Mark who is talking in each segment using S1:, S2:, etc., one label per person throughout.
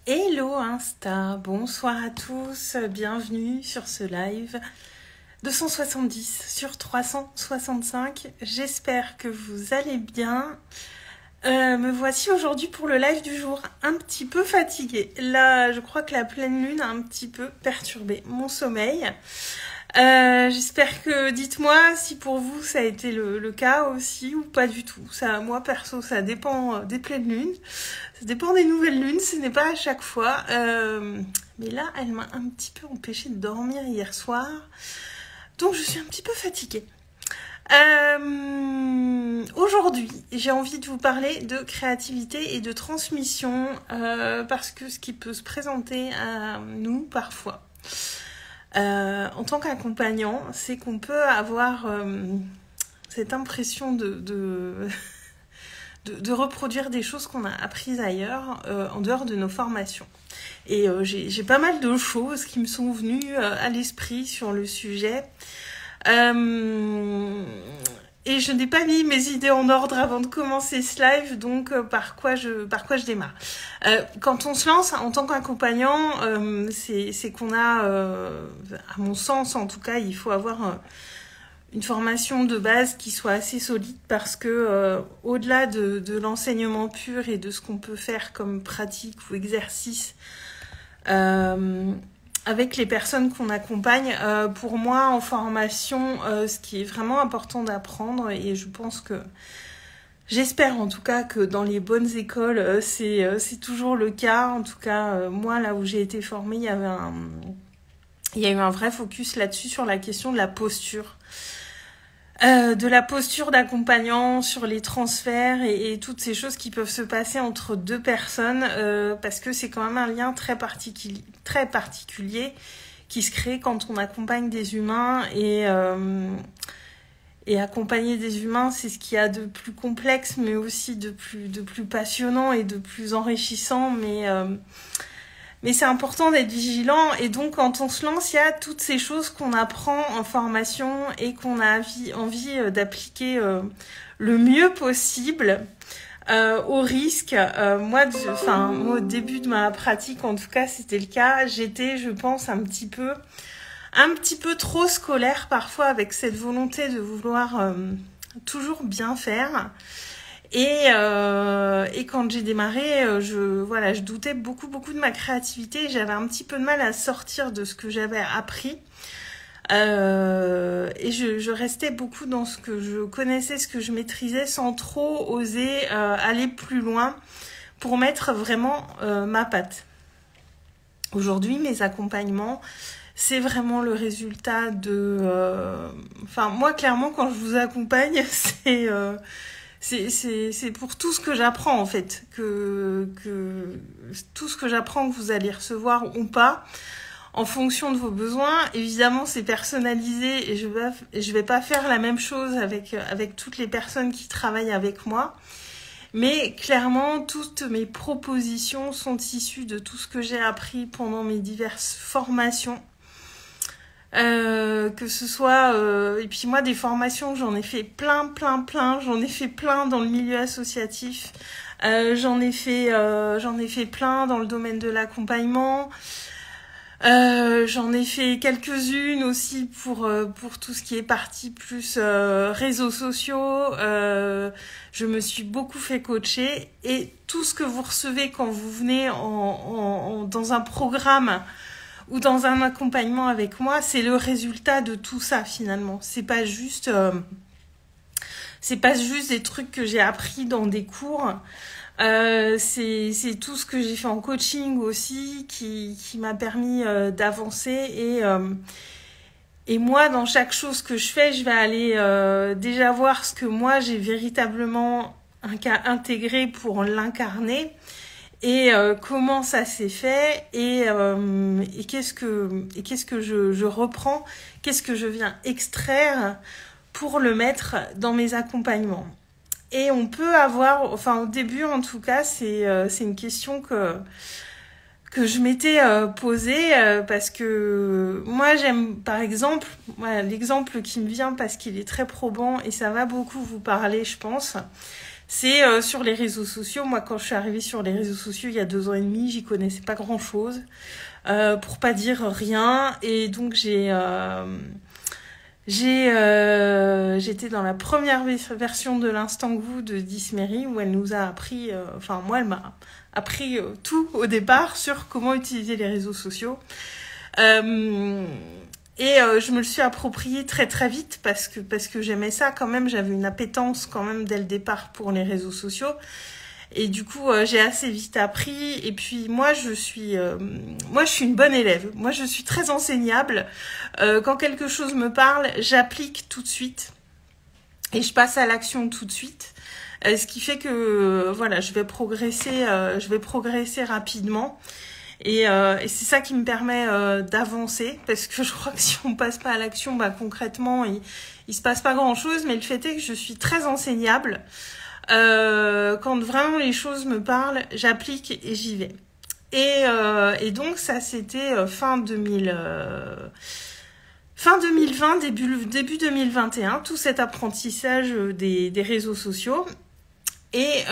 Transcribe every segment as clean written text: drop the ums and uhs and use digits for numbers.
S1: Hello Insta, bonsoir à tous, bienvenue sur ce live 270 sur 365. J'espère que vous allez bien. Me voici aujourd'hui pour le live du jour, un petit peu fatiguée. Là, je crois que la pleine lune a un petit peu perturbé mon sommeil. J'espère que, dites-moi si pour vous ça a été le cas aussi ou pas du tout. Ça, moi perso, ça dépend des pleines lunes, ça dépend des nouvelles lunes, ce n'est pas à chaque fois. Mais là, elle m'a un petit peu empêchée de dormir hier soir, donc je suis un petit peu fatiguée. Aujourd'hui, j'ai envie de vous parler de créativité et de transmission parce que ce qui peut se présenter à nous parfois en tant qu'accompagnant, c'est qu'on peut avoir cette impression de reproduire des choses qu'on a apprises ailleurs, en dehors de nos formations. Et j'ai pas mal de choses qui me sont venues à l'esprit sur le sujet. Et je n'ai pas mis mes idées en ordre avant de commencer ce live, donc par quoi je démarre. Quand on se lance en tant qu'accompagnant, c'est qu'on a, à mon sens en tout cas, il faut avoir une formation de base qui soit assez solide parce que au-delà de l'enseignement pur et de ce qu'on peut faire comme pratique ou exercice, avec les personnes qu'on accompagne, pour moi en formation, ce qui est vraiment important d'apprendre, et je pense que j'espère en tout cas que dans les bonnes écoles c'est toujours le cas. En tout cas, moi là où j'ai été formée, il y a eu un vrai focus là-dessus sur la question de la posture. De la posture d'accompagnant sur les transferts et toutes ces choses qui peuvent se passer entre deux personnes, parce que c'est quand même un lien très particulier qui se crée quand on accompagne des humains, et accompagner des humains, c'est ce qu'il y a de plus complexe, mais aussi de plus passionnant et de plus enrichissant, mais c'est important d'être vigilant. Et donc, quand on se lance, il y a toutes ces choses qu'on apprend en formation et qu'on a envie d'appliquer le mieux possible, au risque. Moi, au début de ma pratique, en tout cas, c'était le cas. J'étais, je pense, un petit peu trop scolaire parfois, avec cette volonté de vouloir toujours bien faire. Et quand j'ai démarré, je doutais beaucoup de ma créativité. J'avais un petit peu de mal à sortir de ce que j'avais appris. Et je restais beaucoup dans ce que je connaissais, ce que je maîtrisais, sans trop oser aller plus loin pour mettre vraiment ma patte. Aujourd'hui, mes accompagnements, c'est vraiment le résultat de... moi, clairement, quand je vous accompagne, c'est pour tout ce que j'apprends, en fait, que tout ce que j'apprends que vous allez recevoir ou pas, en fonction de vos besoins. Évidemment, c'est personnalisé, et je vais pas faire la même chose avec toutes les personnes qui travaillent avec moi. Mais clairement, toutes mes propositions sont issues de tout ce que j'ai appris pendant mes diverses formations. Que ce soit et puis moi, des formations, j'en ai fait plein, j'en ai fait plein dans le milieu associatif, j'en ai fait plein dans le domaine de l'accompagnement, j'en ai fait quelques-unes aussi pour tout ce qui est partie plus réseaux sociaux. Je me suis beaucoup fait coacher, et tout ce que vous recevez quand vous venez dans un programme ou dans un accompagnement avec moi, c'est le résultat de tout ça finalement. C'est pas juste des trucs que j'ai appris dans des cours. C'est tout ce que j'ai fait en coaching aussi qui m'a permis d'avancer. Et moi, dans chaque chose que je fais, je vais aller déjà voir ce que moi j'ai véritablement intégré pour l'incarner. Et comment ça s'est fait, et qu'est-ce que je reprends, qu'est-ce que je viens extraire pour le mettre dans mes accompagnements. Et on peut avoir, au début en tout cas, c'est une question que je m'étais posée, parce que moi j'aime, par exemple, l'exemple qui me vient parce qu'il est très probant et ça va beaucoup vous parler, je pense. C'est sur les réseaux sociaux. Moi, quand je suis arrivée sur les réseaux sociaux il y a 2 ans et demi, j'y connaissais pas grand-chose, pour pas dire rien. Et donc j'étais dans la première version de l'Instant Goût de Dismery où elle nous a appris, moi elle m'a appris tout au départ sur comment utiliser les réseaux sociaux. Je me le suis approprié très très vite parce que j'aimais ça quand même, j'avais une appétence quand même dès le départ pour les réseaux sociaux. Et du coup, j'ai assez vite appris. Et puis moi, je suis une bonne élève. Moi, je suis très enseignable. Quand quelque chose me parle, j'applique tout de suite et je passe à l'action tout de suite. Ce qui fait que voilà, je vais progresser rapidement. Et c'est ça qui me permet d'avancer, parce que je crois que si on passe pas à l'action, concrètement, il se passe pas grand-chose. Mais le fait est que je suis très enseignable. Quand vraiment les choses me parlent, j'applique et j'y vais. Et donc ça, c'était fin 2020, début 2021, tout cet apprentissage des réseaux sociaux. Et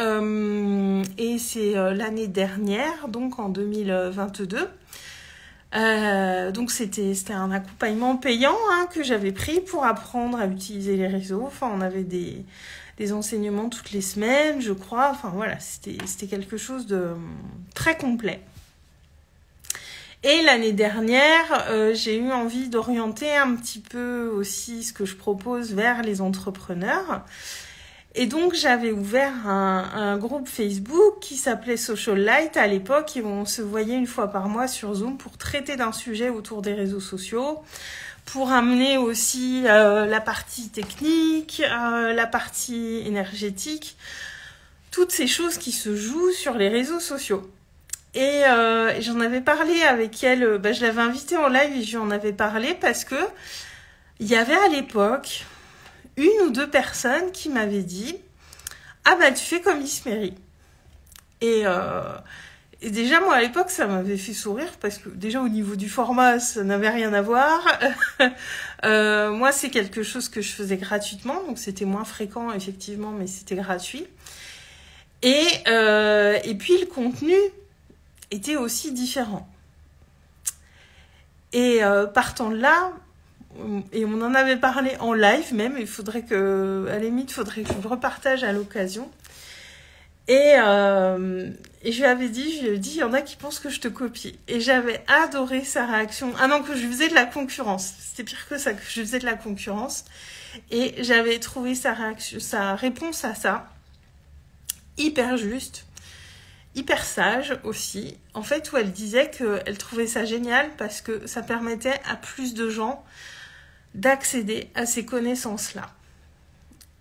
S1: c'est l'année dernière, donc en 2022. Donc c'était un accompagnement payant que j'avais pris pour apprendre à utiliser les réseaux. On avait des enseignements toutes les semaines, je crois. Voilà, c'était quelque chose de très complet. Et l'année dernière, j'ai eu envie d'orienter un petit peu aussi ce que je propose vers les entrepreneurs. Et donc, j'avais ouvert un groupe Facebook qui s'appelait Social Light à l'époque, et on se voyait une fois par mois sur Zoom pour traiter d'un sujet autour des réseaux sociaux, pour amener aussi la partie technique, la partie énergétique, toutes ces choses qui se jouent sur les réseaux sociaux. Et j'en avais parlé avec elle, je l'avais invitée en live et je lui en avais parlé parce que il y avait à l'époque 1 ou 2 personnes qui m'avaient dit « Ah tu fais comme Dismery ». Et déjà, moi, à l'époque, ça m'avait fait sourire parce que déjà, au niveau du format, ça n'avait rien à voir. Moi, c'est quelque chose que je faisais gratuitement, donc c'était moins fréquent, effectivement, mais c'était gratuit. Et puis, le contenu était aussi différent. Et partant de là, et on en avait parlé en live même, à la limite, il faudrait que je le repartage à l'occasion. Et je lui avais dit, il y en a qui pensent que je te copie. Et j'avais adoré sa réaction. Ah non, que je faisais de la concurrence. C'était pire que ça, que je faisais de la concurrence. Et j'avais trouvé sa réponse à ça hyper juste, hyper sage aussi. En fait, où elle disait qu'elle trouvait ça génial parce que ça permettait à plus de gens d'accéder à ces connaissances-là.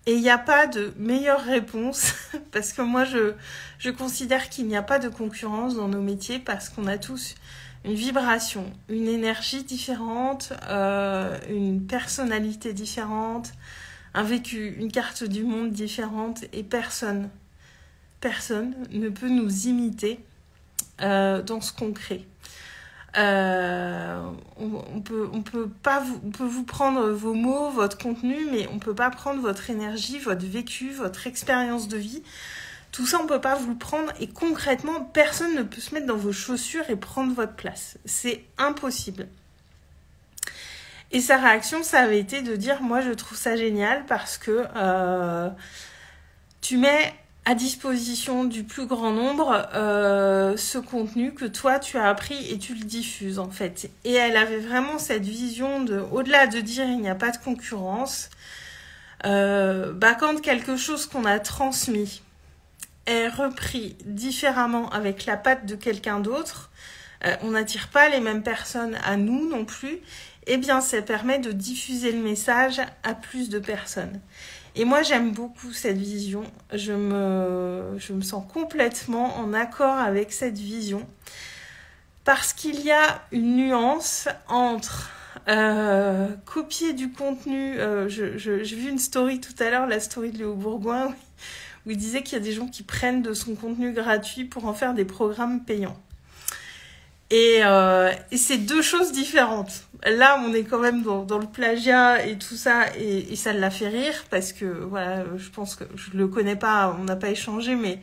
S1: Et il n'y a pas de meilleure réponse, parce que moi, je considère qu'il n'y a pas de concurrence dans nos métiers, parce qu'on a tous une vibration, une énergie différente, une personnalité différente, un vécu, une carte du monde différente, et personne ne peut nous imiter dans ce qu'on crée. On peut vous prendre vos mots, votre contenu, mais on peut pas prendre votre énergie, votre vécu, votre expérience de vie. Tout ça, on peut pas vous le prendre, et concrètement, personne ne peut se mettre dans vos chaussures et prendre votre place. C'est impossible. Et sa réaction, ça avait été de dire, moi, je trouve ça génial parce que tu mets à disposition du plus grand nombre ce contenu que toi tu as appris et tu le diffuses en fait. Et elle avait vraiment cette vision de, au-delà de dire il n'y a pas de concurrence, quand quelque chose qu'on a transmis est repris différemment avec la patte de quelqu'un d'autre, on n'attire pas les mêmes personnes à nous non plus, et bien ça permet de diffuser le message à plus de personnes. Et moi, j'aime beaucoup cette vision. Je me sens complètement en accord avec cette vision. Parce qu'il y a une nuance entre copier du contenu. J'ai vu une story tout à l'heure, la story de Léo Bourgoin, où il disait qu'il y a des gens qui prennent de son contenu gratuit pour en faire des programmes payants. Et c'est 2 choses différentes. là, on est quand même dans le plagiat et tout ça, et ça l'a fait rire, parce que, voilà, je pense que je le connais pas, on n'a pas échangé, mais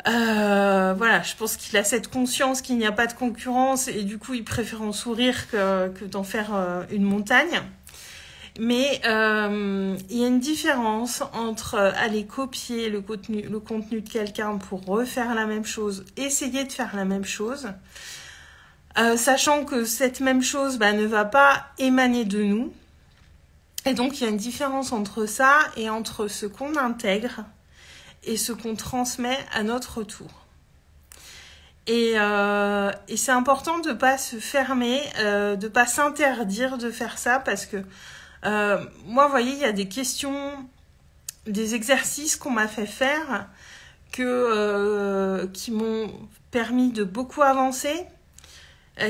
S1: voilà, je pense qu'il a cette conscience qu'il n'y a pas de concurrence, et du coup, il préfère en sourire que d'en faire une montagne. Mais il y a une différence entre aller copier le contenu de quelqu'un pour refaire la même chose, essayer de faire la même chose, sachant que cette même chose ne va pas émaner de nous. Et donc, il y a une différence entre ça et entre ce qu'on intègre et ce qu'on transmet à notre tour. Et c'est important de ne pas se fermer, de ne pas s'interdire de faire ça, parce que moi, vous voyez, il y a des questions, des exercices qu'on m'a fait faire qui m'ont permis de beaucoup avancer,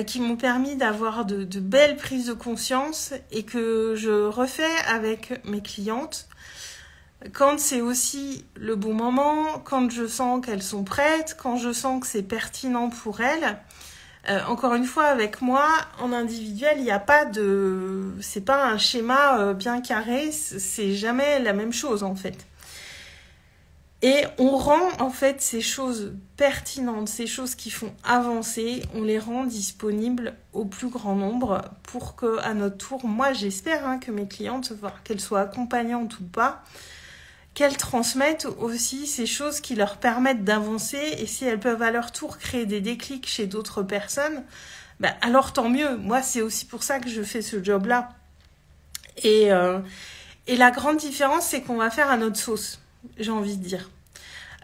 S1: qui m'ont permis d'avoir de belles prises de conscience, et que je refais avec mes clientes quand c'est aussi le bon moment, quand je sens qu'elles sont prêtes, quand je sens que c'est pertinent pour elles. Encore une fois, avec moi, en individuel, il n'y a pas de... C'est pas un schéma bien carré, c'est jamais la même chose, en fait. Et on rend, en fait, ces choses pertinentes, ces choses qui font avancer, on les rend disponibles au plus grand nombre pour que, à notre tour, moi, j'espère que mes clientes, qu'elles soient accompagnantes ou pas, qu'elles transmettent aussi ces choses qui leur permettent d'avancer, et si elles peuvent à leur tour créer des déclics chez d'autres personnes, alors tant mieux. Moi, c'est aussi pour ça que je fais ce job-là. Et la grande différence, c'est qu'on va faire à notre sauce, j'ai envie de dire.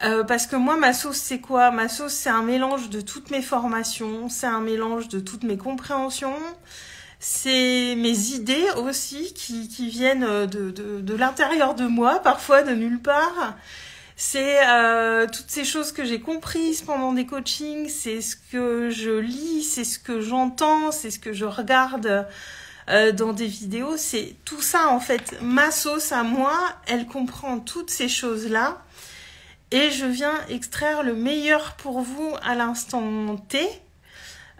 S1: Parce que moi, ma sauce, c'est quoi? Ma sauce, c'est un mélange de toutes mes formations, c'est un mélange de toutes mes compréhensions, c'est mes idées aussi qui viennent de l'intérieur de moi, parfois de nulle part. C'est toutes ces choses que j'ai comprises pendant des coachings, c'est ce que je lis, c'est ce que j'entends, c'est ce que je regarde dans des vidéos. C'est tout ça, en fait. Ma sauce à moi, elle comprend toutes ces choses-là. Et je viens extraire le meilleur pour vous à l'instant T.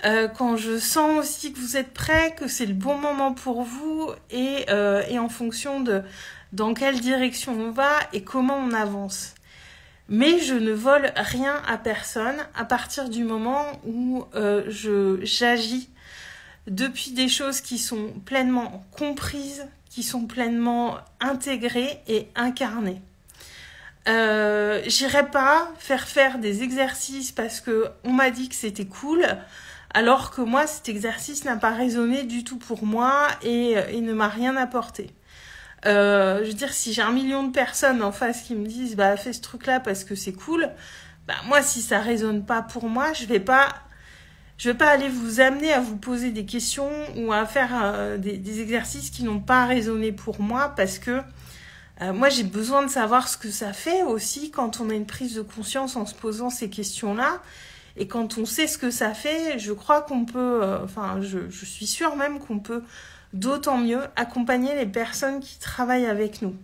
S1: Quand je sens aussi que vous êtes prêts, que c'est le bon moment pour vous, et en fonction de dans quelle direction on va et comment on avance. Mais je ne vole rien à personne à partir du moment où j'agis depuis des choses qui sont pleinement comprises, qui sont pleinement intégrées et incarnées. J'irai pas faire des exercices parce que on m'a dit que c'était cool, alors que moi, cet exercice n'a pas résonné du tout pour moi et ne m'a rien apporté. Je veux dire, si j'ai 1 million de personnes en face qui me disent fais ce truc-là parce que c'est cool, moi, si ça résonne pas pour moi, je vais pas aller vous amener à vous poser des questions ou à faire des exercices qui n'ont pas résonné pour moi, parce que moi, j'ai besoin de savoir ce que ça fait aussi quand on a une prise de conscience en se posant ces questions-là. Et quand on sait ce que ça fait, je crois qu'on peut, je suis sûre même qu'on peut d'autant mieux accompagner les personnes qui travaillent avec nous.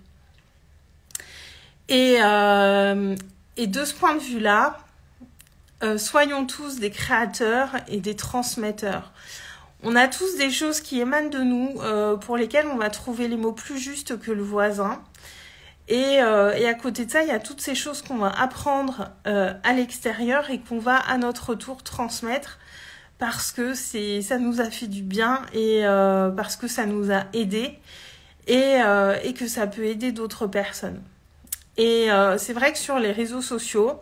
S1: Et de ce point de vue-là, soyons tous des créateurs et des transmetteurs. On a tous des choses qui émanent de nous, pour lesquelles on va trouver les mots plus justes que le voisin. Et à côté de ça, il y a toutes ces choses qu'on va apprendre à l'extérieur et qu'on va à notre tour transmettre, parce que ça nous a fait du bien, et parce que ça nous a aidés, et que ça peut aider d'autres personnes. Et c'est vrai que sur les réseaux sociaux,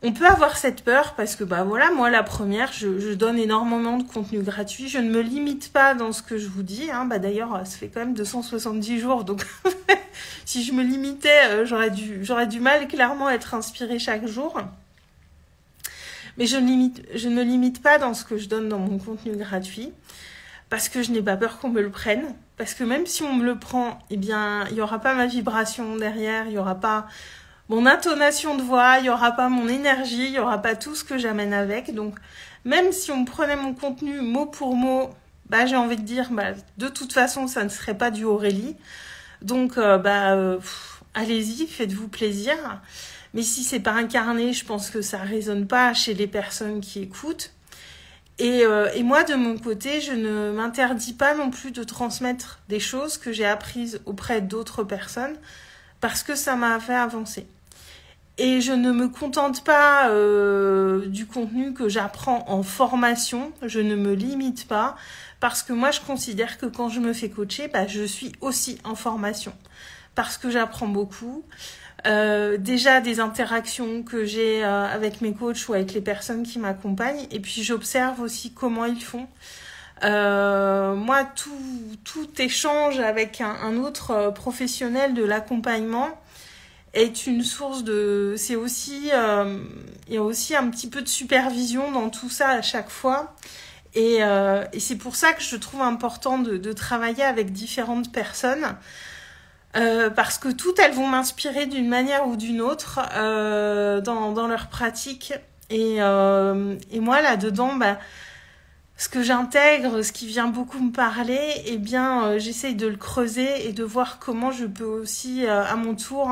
S1: on peut avoir cette peur parce que moi la première, je donne énormément de contenu gratuit, je ne me limite pas dans ce que je vous dis, d'ailleurs ça fait quand même 270 jours, donc si je me limitais, j'aurais du mal clairement à être inspirée chaque jour. Mais je ne me limite pas dans ce que je donne dans mon contenu gratuit, parce que je n'ai pas peur qu'on me le prenne, parce que même si on me le prend, il n'y aura pas ma vibration derrière, il n'y aura pas mon intonation de voix, il n'y aura pas mon énergie, il n'y aura pas tout ce que j'amène avec. Donc, même si on me prenait mon contenu mot pour mot, j'ai envie de dire, de toute façon, ça ne serait pas du Aurélie. Donc, allez-y, faites-vous plaisir. Mais si c'est pas incarné, je pense que ça résonne pas chez les personnes qui écoutent. Et moi, de mon côté, je ne m'interdis pas non plus de transmettre des choses que j'ai apprises auprès d'autres personnes parce que ça m'a fait avancer. Et je ne me contente pas du contenu que j'apprends en formation, je ne me limite pas parce que moi, je considère que quand je me fais coacher, je suis aussi en formation parce que j'apprends beaucoup. Déjà des interactions que j'ai avec mes coachs ou avec les personnes qui m'accompagnent et puis j'observe aussi comment ils font. Moi, tout échange avec un autre professionnel de l'accompagnement est une source de... il y a aussi un petit peu de supervision dans tout ça à chaque fois. Et c'est pour ça que je trouve important de travailler avec différentes personnes. Parce que toutes elles vont m'inspirer d'une manière ou d'une autre dans leur pratique et moi là-dedans ce que j'intègre, ce qui vient beaucoup me parler, j'essaye de le creuser et de voir comment je peux aussi à mon tour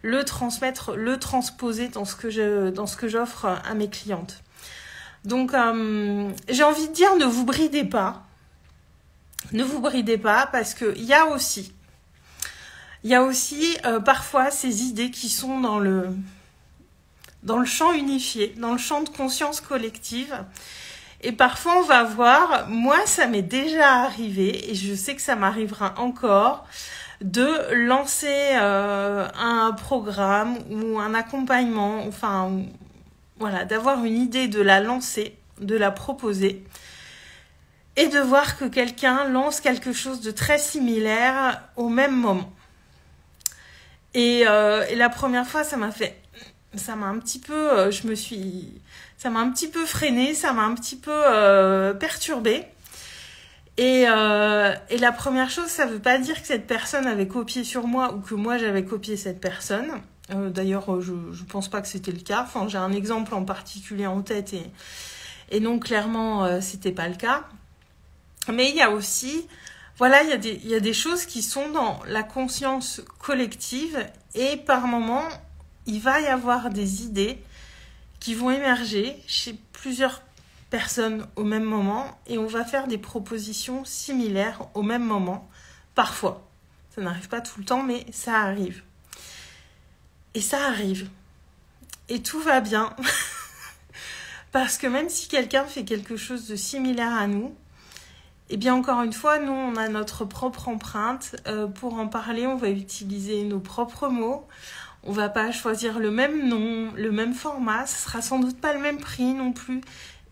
S1: le transmettre, le transposer dans ce que j'offre à mes clientes. Donc j'ai envie de dire ne vous bridez pas parce que il y a aussi parfois ces idées qui sont dans le champ unifié, dans le champ de conscience collective. Et parfois on va voir, moi ça m'est déjà arrivé et je sais que ça m'arrivera encore, de lancer un programme ou un accompagnement, d'avoir une idée, de la lancer, de la proposer. Et de voir que quelqu'un lance quelque chose de très similaire au même moment. Et la première fois, ça m'a un petit peu, ça m'a un petit peu freinée, ça m'a un petit peu perturbée. Et la première chose, ça veut pas dire que cette personne avait copié sur moi ou que moi j'avais copié cette personne. D'ailleurs, je pense pas que c'était le cas. Enfin, j'ai un exemple en particulier en tête et non, clairement, c'était pas le cas. Mais il y a aussi... Voilà, il y a des choses qui sont dans la conscience collective et par moment, il va y avoir des idées qui vont émerger chez plusieurs personnes au même moment et on va faire des propositions similaires au même moment, parfois. Ça n'arrive pas tout le temps, mais ça arrive. Et ça arrive. Et tout va bien. Parce que même si quelqu'un fait quelque chose de similaire à nous, et bien encore une fois, nous, on a notre propre empreinte. Pour en parler, on va utiliser nos propres mots. On va pas choisir le même nom, le même format. Ce sera sans doute pas le même prix non plus.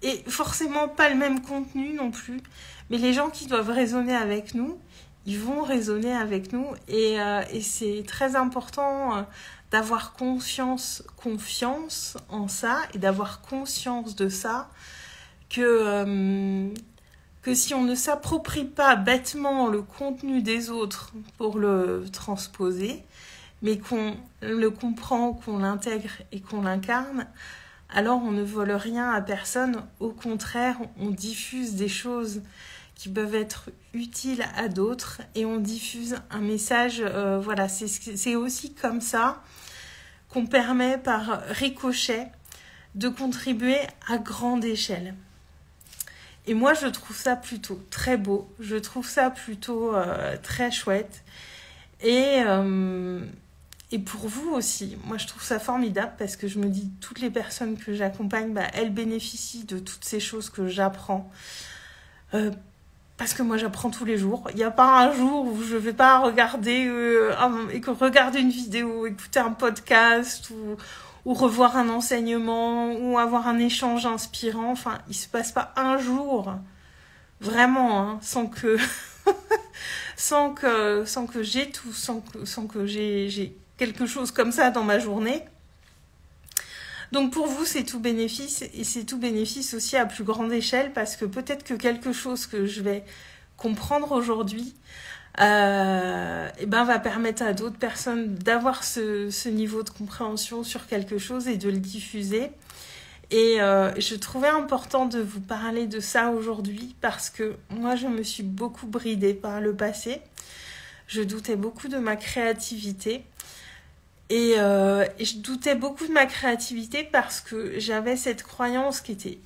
S1: Et forcément pas le même contenu non plus. Mais les gens qui doivent raisonner avec nous, ils vont raisonner avec nous. Et c'est très important d'avoir confiance en ça et d'avoir conscience de ça que si on ne s'approprie pas bêtement le contenu des autres pour le transposer, mais qu'on le comprend, qu'on l'intègre et qu'on l'incarne, alors on ne vole rien à personne. Au contraire, on diffuse des choses qui peuvent être utiles à d'autres et on diffuse un message. C'est aussi comme ça qu'on permet par ricochet de contribuer à grande échelle. Et moi, je trouve ça plutôt très beau. Je trouve ça plutôt très chouette. Et pour vous aussi, moi, je trouve ça formidable parce que je me dis, toutes les personnes que j'accompagne, elles bénéficient de toutes ces choses que j'apprends. Parce que moi, j'apprends tous les jours. Il n'y a pas un jour où je ne vais pas regarder une vidéo, écouter un podcast ou revoir un enseignement, ou avoir un échange inspirant. Enfin, il se passe pas un jour, vraiment, sans que j'ai quelque chose comme ça dans ma journée. Donc pour vous, c'est tout bénéfice, et c'est tout bénéfice aussi à plus grande échelle, parce que peut-être que quelque chose que je vais comprendre aujourd'hui va permettre à d'autres personnes d'avoir ce niveau de compréhension sur quelque chose et de le diffuser. Et je trouvais important de vous parler de ça aujourd'hui parce que moi, je me suis beaucoup bridée par le passé. Je doutais beaucoup de ma créativité. Et je doutais beaucoup de ma créativité parce que j'avais cette croyance qui était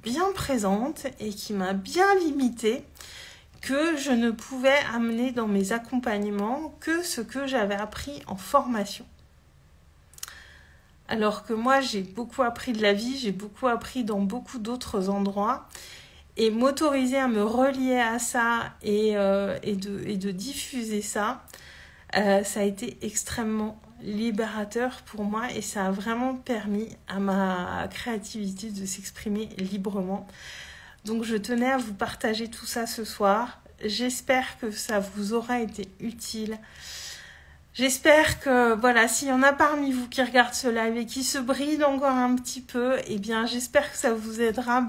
S1: bien présente et qui m'a bien limitée, que je ne pouvais amener dans mes accompagnements que ce que j'avais appris en formation. Alors que moi, j'ai beaucoup appris de la vie, j'ai beaucoup appris dans beaucoup d'autres endroits. Et m'autoriser à me relier à ça et de diffuser ça, ça a été extrêmement libérateur pour moi et ça a vraiment permis à ma créativité de s'exprimer librement. Donc je tenais à vous partager tout ça ce soir. J'espère que ça vous aura été utile. J'espère que, voilà, s'il y en a parmi vous qui regardent ce live et qui se brident encore un petit peu, eh bien j'espère que ça vous aidera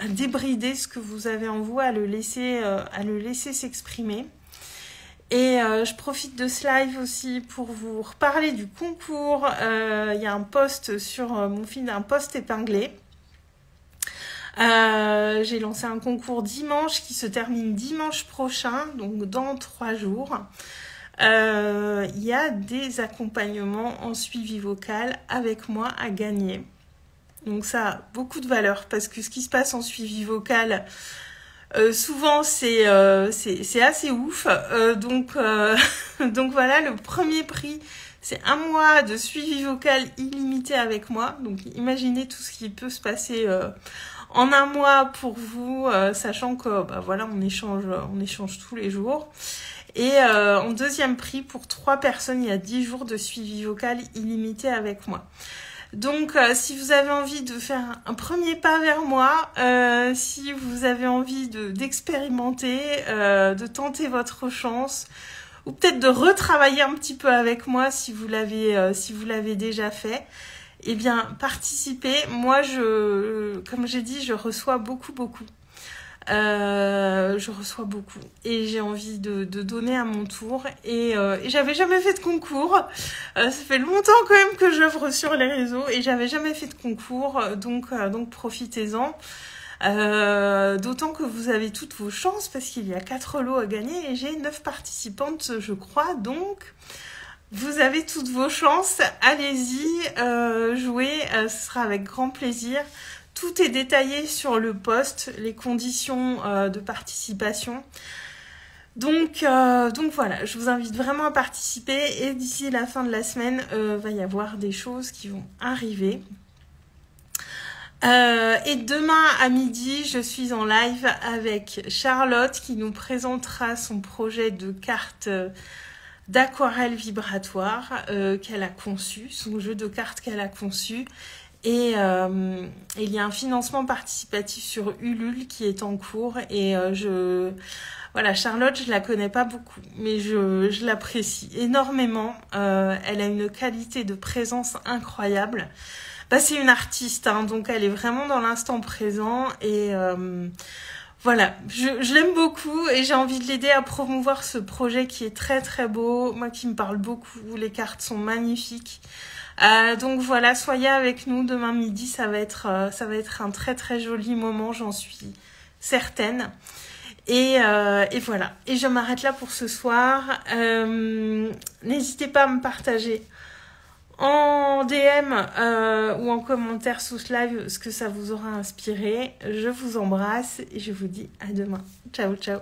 S1: à débrider ce que vous avez en vous, à le laisser s'exprimer. Et je profite de ce live aussi pour vous reparler du concours. Il y a un post sur mon feed, un post épinglé. J'ai lancé un concours dimanche qui se termine dimanche prochain, donc dans 3 jours. Il y a des accompagnements en suivi vocal avec moi à gagner. Donc ça a beaucoup de valeur parce que ce qui se passe en suivi vocal, souvent c'est assez ouf. Donc voilà, le premier prix, c'est 1 mois de suivi vocal illimité avec moi. Donc imaginez tout ce qui peut se passer en 1 mois pour vous, sachant que voilà, on échange tous les jours. Et en deuxième prix, pour 3 personnes, il y a 10 jours de suivi vocal illimité avec moi. Donc, si vous avez envie de faire un premier pas vers moi, si vous avez envie d'expérimenter, de tenter votre chance, ou peut-être de retravailler un petit peu avec moi si vous l'avez déjà fait, eh bien, participez. Moi, comme j'ai dit, je reçois beaucoup. Je reçois beaucoup et j'ai envie de donner à mon tour et j'avais jamais fait de concours. Ça fait longtemps quand même que j'œuvre sur les réseaux et j'avais jamais fait de concours, donc profitez-en. D'autant que vous avez toutes vos chances parce qu'il y a 4 lots à gagner et j'ai 9 participantes, je crois, donc vous avez toutes vos chances. Allez-y, jouez, ce sera avec grand plaisir. Tout est détaillé sur le post, les conditions de participation. Donc voilà, je vous invite vraiment à participer et d'ici la fin de la semaine, va y avoir des choses qui vont arriver. Et demain à midi, je suis en live avec Charlotte qui nous présentera son projet de carte d'aquarelle vibratoire qu'elle a conçu, son jeu de cartes qu'elle a conçu. Et il y a un financement participatif sur Ulule qui est en cours et voilà, Charlotte, je la connais pas beaucoup, mais je l'apprécie énormément. Elle a une qualité de présence incroyable. C'est une artiste, hein, donc elle est vraiment dans l'instant présent et voilà, je l'aime beaucoup et j'ai envie de l'aider à promouvoir ce projet qui est très très beau, moi qui me parle beaucoup, les cartes sont magnifiques. Donc voilà, soyez avec nous demain midi, ça va être un très très joli moment, j'en suis certaine. Et voilà, et je m'arrête là pour ce soir. N'hésitez pas à me partager en DM ou en commentaire sous ce live ce que ça vous aura inspiré. Je vous embrasse et je vous dis à demain. Ciao, ciao.